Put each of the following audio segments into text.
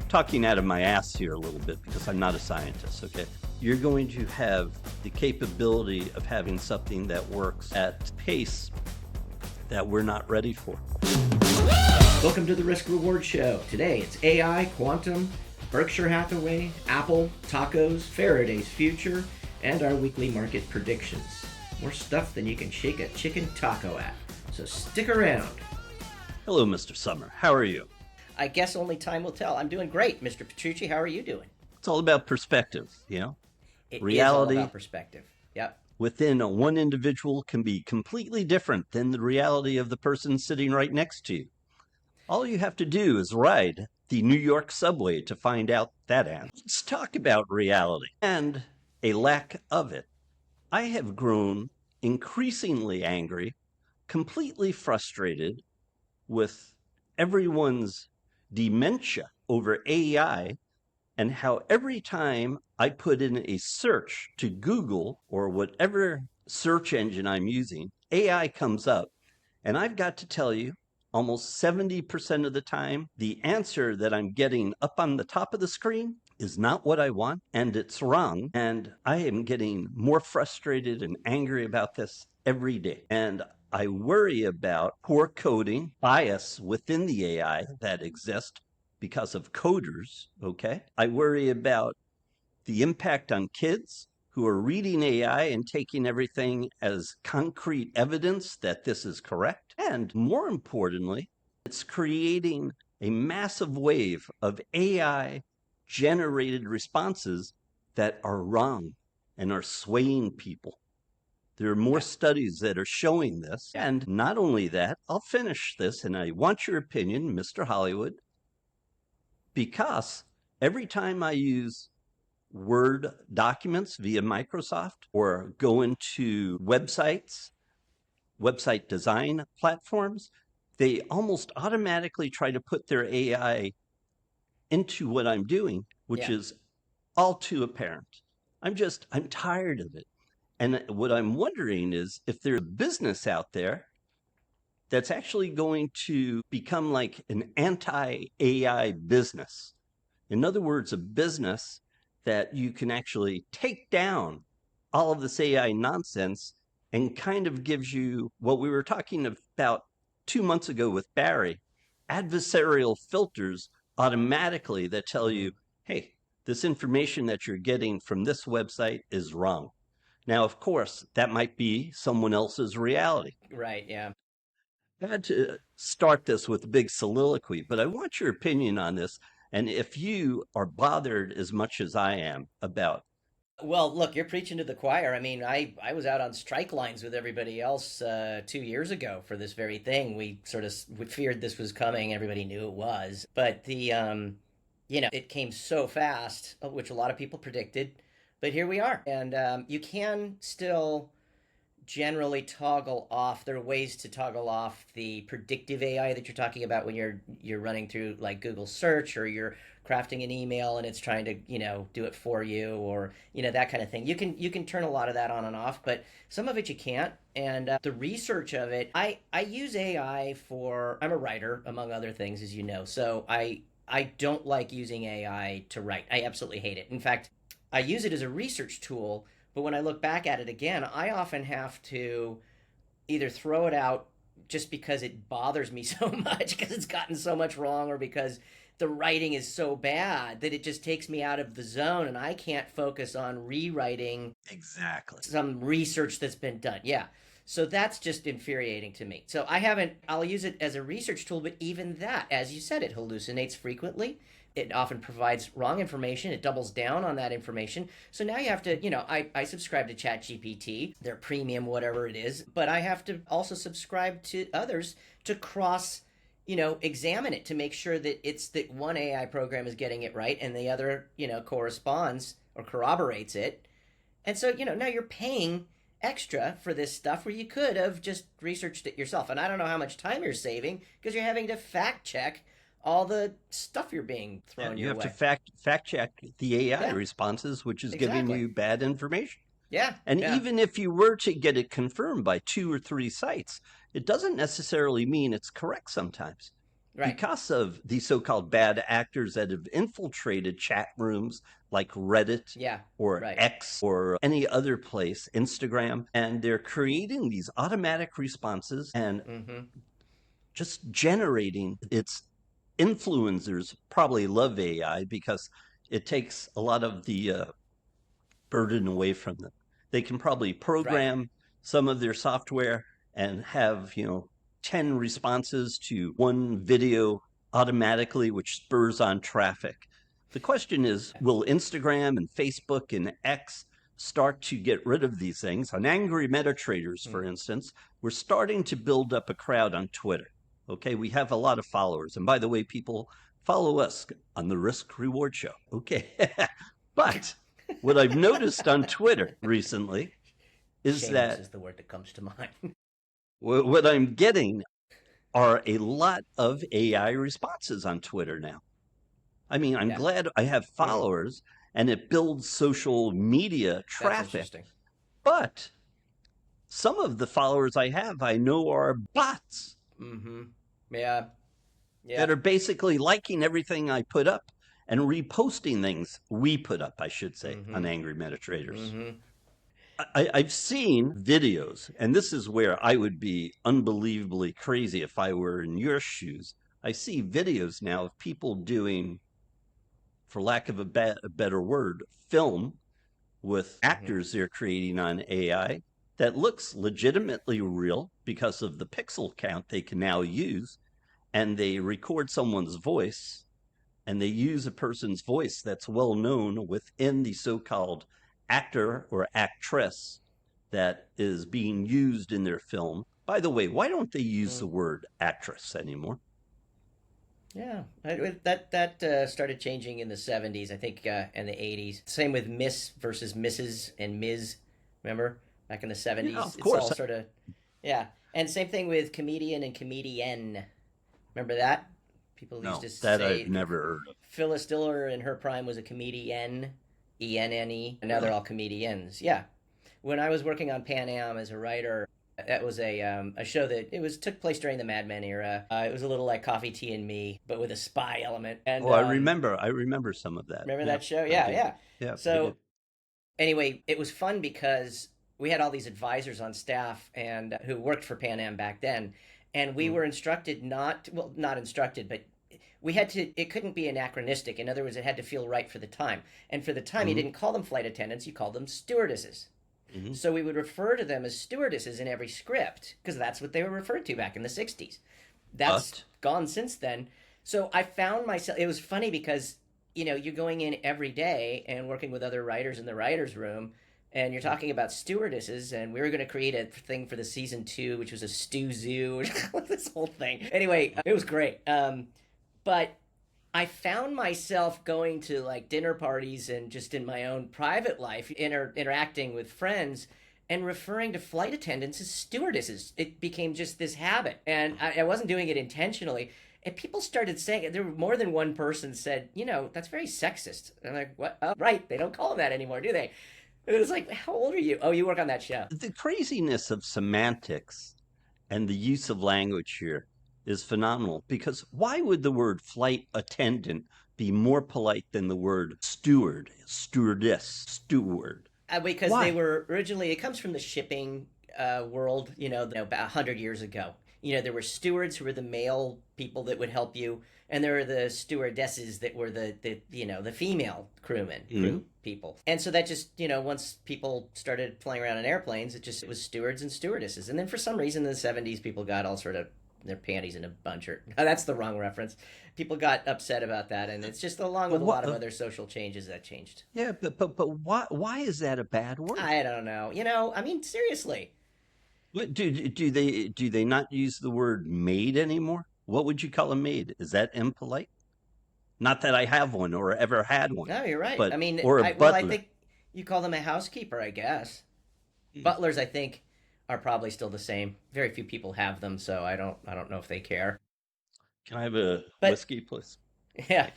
talking out of my ass here a little bit because I'm not a scientist, okay? You're going to have the capability of having something that works at pace that we're not ready for. Welcome to the Risk Reward Show. Today it's AI, quantum, Berkshire Hathaway, Apple, tacos, Faraday's future, and our weekly market predictions. More stuff than you can shake a chicken taco at. So stick around. Hello, Mr. Summer. How are you? I guess only time will tell. I'm doing great, Mr. Petrucci. How are you doing? It's all about perspective, you know? It Reality is all about perspective. Yep. within one individual can be completely different than the reality of the person sitting right next to you. All you have to do is ride the New York subway to find out that answer. Let's talk about reality and a lack of it. I have grown increasingly angry, completely frustrated with everyone's dementia over AI and how every time I put in a search to Google or whatever search engine I'm using, AI comes up. And I've got to tell you, almost 70% of the time, the answer that I'm getting up on the top of the screen is not what I want, and it's wrong. And I am getting more frustrated and angry about this every day. And I worry about poor coding, bias within the AI that exists because of coders, okay? I worry about the impact on kids who are reading AI and taking everything as concrete evidence that this is correct. And more importantly, it's creating a massive wave of AI generated responses that are wrong and are swaying people. There are more studies that are showing this. And not only that, I'll finish this, and I want your opinion, Mr. Hollywood, because every time I use Word documents via Microsoft or go into websites, website design platforms, they almost automatically try to put their AI into what I'm doing, which is all too apparent. I'm tired of it. And what I'm wondering is if there's a business out there that's actually going to become like an anti-AI business. In other words, a business that you can actually take down all of this AI nonsense and kind of gives you what we were talking about 2 months ago with Barry, adversarial filters automatically that tell you, hey, this information that you're getting from this website is wrong. Now, of course, that might be someone else's reality. Right, yeah. I had to start this with a big soliloquy, but I want your opinion on this. And if you are bothered as much as I am about. Well, look, you're preaching to the choir. I mean, I was out on strike lines with everybody else 2 years ago for this very thing. We feared this was coming. Everybody knew it was. But it came so fast, which a lot of people predicted. But here we are. And you can still generally toggle off. There are ways to toggle off the predictive AI that you're talking about when you're running through like Google search, or you're crafting an email and it's trying to do it for you, or that kind of thing. You can turn a lot of that on and off, but some of it you can't. And the research of it, I use AI for. I'm a writer among other things, as you know, so I don't like using AI to write. I absolutely hate it. In fact, I use it as a research tool. But when I look back at it again, I often have to either throw it out just because it bothers me so much, because it's gotten so much wrong, or because the writing is so bad that it just takes me out of the zone and I can't focus on rewriting some research that's been done. Yeah. So that's just infuriating to me. So I'll use it as a research tool, but even that, as you said, it hallucinates frequently. It often provides wrong information. It doubles down on that information. So now you have to, I subscribe to ChatGPT, their premium, whatever it is, but I have to also subscribe to others to cross, examine it to make sure that one AI program is getting it right and the other, corresponds or corroborates it. And so, now you're paying extra for this stuff where you could have just researched it yourself. And I don't know how much time you're saving because you're having to fact check all the stuff you're being thrown your way. You have to fact check the AI responses, which is giving you bad information. Yeah. And even if you were to get it confirmed by 2 or 3 sites, it doesn't necessarily mean it's correct sometimes. Right. because of the so-called bad actors that have infiltrated chat rooms like Reddit Yeah. or Right. X or any other place, Instagram, and they're creating these automatic responses and Mm-hmm. just generating its influencers probably love AI because it takes a lot of the burden away from them. They can probably Right. program some of their software and have, 10 responses to one video automatically, which spurs on traffic. The question is, will Instagram and Facebook and X start to get rid of these things? On angry MetaTraders, Mm. for instance, we're starting to build up a crowd on Twitter. Okay, we have a lot of followers. And by the way, people follow us on the Risk Reward Show. Okay. But what I've noticed on Twitter recently is Shameless that is the word that comes to mind. what I'm getting are a lot of AI responses on Twitter now. I mean, I'm Yeah. glad I have Mm. followers and it builds social media That's traffic, interesting. but some of the followers I have, I know are bots Mm-hmm. Yeah. that Yeah. are basically liking everything I put up and reposting things we put up, I should say, Mm-hmm. on Angry MetaTraders. Mm-hmm. I've seen videos, and this is where I would be unbelievably crazy if I were in your shoes. I see videos now of people doing, for lack of a better word, film with Mm-hmm. actors they're creating on AI that looks legitimately real because of the pixel count they can now use. And they record someone's voice and they use a person's voice that's well known within the so-called actor or actress that is being used in their film. By the way, why don't they use Mm. the word actress anymore? Yeah, that started changing in the '70s, I think, and the '80s. Same with Miss versus Mrs. and Ms. Remember back in the Yeah, '70s, of it's course. all sort of yeah. And same thing with comedian and comedian. Remember that? People used No, to that I've say never heard of. Phyllis Diller in her prime was a comedian, ENNE, and now they're Really? all comedians. Yeah. When I was working on Pan Am as a writer, that was a show that it was took place during the Mad Men era. It was a little like Coffee, Tea, and Me, but with a spy element. And Oh, I remember. I remember some of that. remember Yeah, that show? I Yeah, did. yeah. Yeah, I did. So anyway, it was fun because we had all these advisors on staff and who worked for Pan Am back then, and we Mm, were instructed not instructed, but we had to. It couldn't be anachronistic. In other words, it had to feel right for the time. And for the time, you mm, didn't call them flight attendants; you called them stewardesses. mm. So we would refer to them as stewardesses in every script because that's what they were referred to back in the '60s. That's But gone since then. So I found myself. It was funny because you're going in every day and working with other writers in the writers' room, and you're talking about stewardesses, and we were going to create a thing for the season 2, which was a stew zoo, this whole thing. Anyway, it was great. But I found myself going to like dinner parties and just in my own private life, interacting with friends and referring to flight attendants as stewardesses. It became just this habit. And I wasn't doing it intentionally. And people started saying it. There were more than one person said, that's very sexist. And I'm like, what? Oh, right. They don't call them that anymore, do they? And it was like, how old are you? Oh, you work on that show. the craziness of semantics and the use of language here is phenomenal because why would the word flight attendant be more polite than the word steward, stewardess, steward? Because they Why? were originally, it comes from the shipping world, about 100 years ago. There were stewards who were the male people that would help you, and there were the stewardesses that were the female crew Mm. people. And so that just, once people started flying around in airplanes, it was stewards and stewardesses. And then for some reason in the '70s, people got all sort of their panties in a bunch, or that's the wrong reference. People got upset about that, and it's just along But with a what? lot of other social changes that changed. Yeah, but why is that a bad word? I don't know. I mean, seriously. What do they not use the word maid anymore? What would you call a maid? Is that impolite? Not that I have one or ever had one, No, you're right. I but mean, or a I butler. think you call them a housekeeper, I guess. Mm. Butlers, I think, are probably still the same. Very few people have them, so I don't know if they care. Can I have a But whiskey, please? yeah,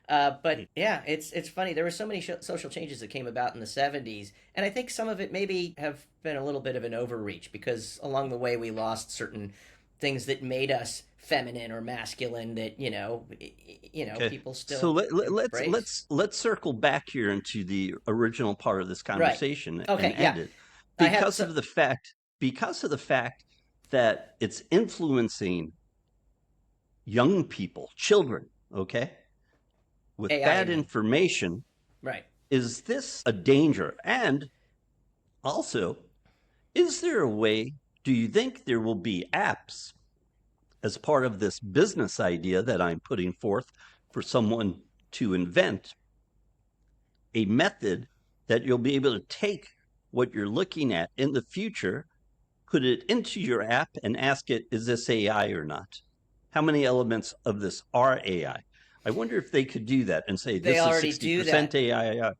Mm. but yeah, it's funny. There were so many social changes that came about in the '70s, and I think some of it maybe have been a little bit of an overreach because along the way we lost certain things that made us feminine or masculine that Okay. people So still embrace. let's circle back here into the original part of this Right. conversation and Okay. Yeah. end it I had because so of the fact that it's influencing young people, children, okay? With AI, that you mean? information, Right. is this a danger? And also, is there a way, do you think there will be apps as part of this business idea that I'm putting forth for someone to invent a method that you'll be able to take what you're looking at in the future, put it into your app, and ask it, is this AI or not? How many elements of this are AI? I wonder if they could do that and say, They this is already do 60% that. AI.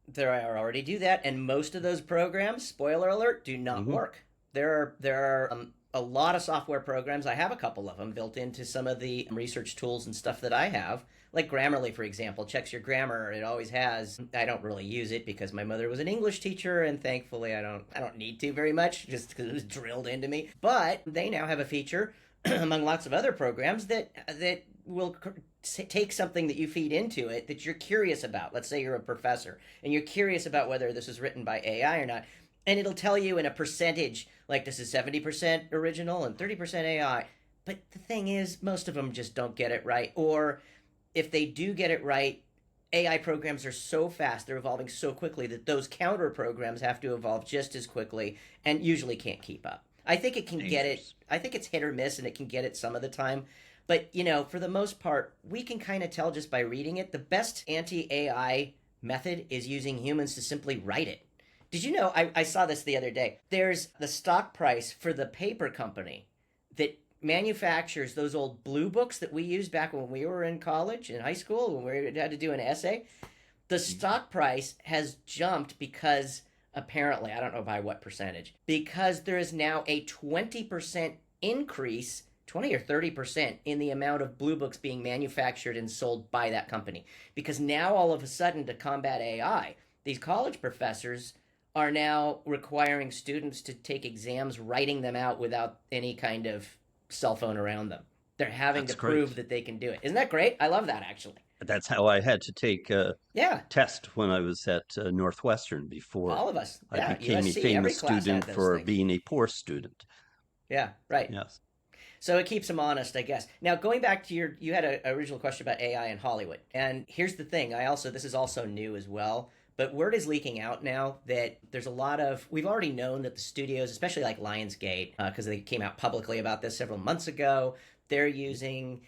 There are already do that, and most of those programs, spoiler alert, do not Mm-hmm. work. There are a lot of software programs. I have a couple of them built into some of the research tools and stuff that I have. Like Grammarly, for example, checks your grammar. It always has. I don't really use it because my mother was an English teacher, and thankfully I don't need to very much, just because it was drilled into me. But they now have a feature among lots of other programs that will take something that you feed into it that you're curious about. Let's say you're a professor and you're curious about whether this is written by AI or not. And it'll tell you in a percentage, like this is 70% original and 30% AI. But the thing is, most of them just don't get it right. Or if they do get it right, AI programs are so fast, they're evolving so quickly that those counter programs have to evolve just as quickly and usually can't keep up. I think it can get it. Dangerous. I think it's hit or miss, and it can get it some of the time. But, for the most part, we can kind of tell just by reading it. The best anti AI method is using humans to simply write it. Did you know? I saw this the other day. There's the stock price for the paper company that manufactures those old blue books that we used back when we were in college, in high school, when we had to do an essay. The stock price has jumped because apparently, I don't know by what percentage, because there is now a 20% increase, 20 or 30% in the amount of blue books being manufactured and sold by that company. Because now all of a sudden, to combat AI, these college professors are now requiring students to take exams, writing them out without any kind of cell phone around them. They're having to That's great. prove that they can do it. Isn't that great? I love that, actually. That's how I had to take a Yeah, test when I was at Northwestern before all of us. I Yeah, became a USC, every famous class had student those for things. being a poor student. Yeah, right. Yes. So it keeps them honest, I guess. Now, going back to you had an original question about AI in Hollywood. And here's the thing, this is also new as well. But word is leaking out now that there's a lot of, we've already known that the studios, especially like Lionsgate, because they came out publicly about this several months ago, they're using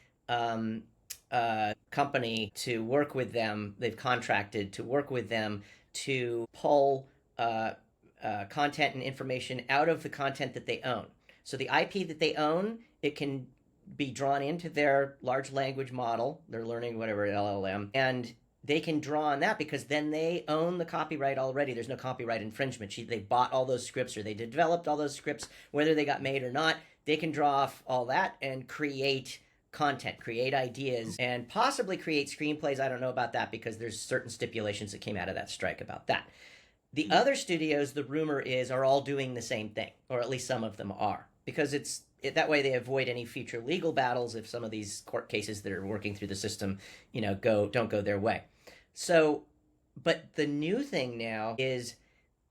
company to work with them. They've contracted to work with them to pull content and information out of the content that they own. So the IP that they own, it can be drawn into their large language model, their learning whatever LLM, and they can draw on that because then they own the copyright already. There's no copyright infringement. They bought all those scripts or they developed all those scripts, whether they got made or not. They can draw off all that and create content, create ideas, and possibly create screenplays. I don't know about that because there's certain stipulations that came out of that strike about that. The other studios, the rumor is, are all doing the same thing, or at least some of them are, because that way they avoid any future legal battles if some of these court cases that are working through the system, don't go their way. So, but the new thing now is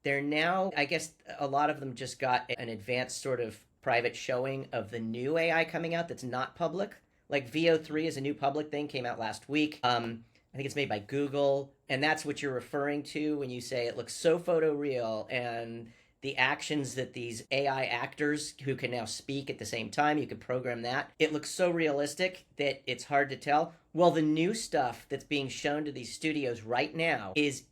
they're now, I guess, a lot of them just got an advanced sort of private showing of the new AI coming out that's not public. Like VO3 is a new public thing, came out last week. I think it's made by Google, and that's what you're referring to when you say it looks so photoreal, and the actions that these AI actors who can now speak at the same time, you can program that. It looks so realistic that it's hard to tell. Well, the new stuff that's being shown to these studios right now is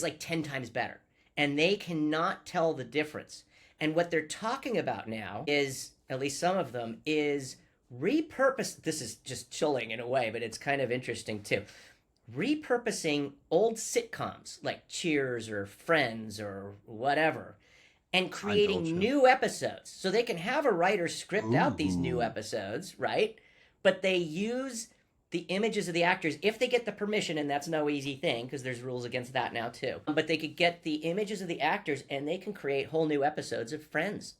like 10 times better, and they cannot tell the difference. And what they're talking about now is, at least some of them, is repurpose. This is just chilling in a way, but it's kind of interesting too. Repurposing old sitcoms like Cheers or Friends or whatever and creating new episodes. So they can have a writer script out these new episodes, right? But they use the images of the actors if they get the permission, and that's no easy thing because there's rules against that now too. But they could get the images of the actors and they can create whole new episodes of Friends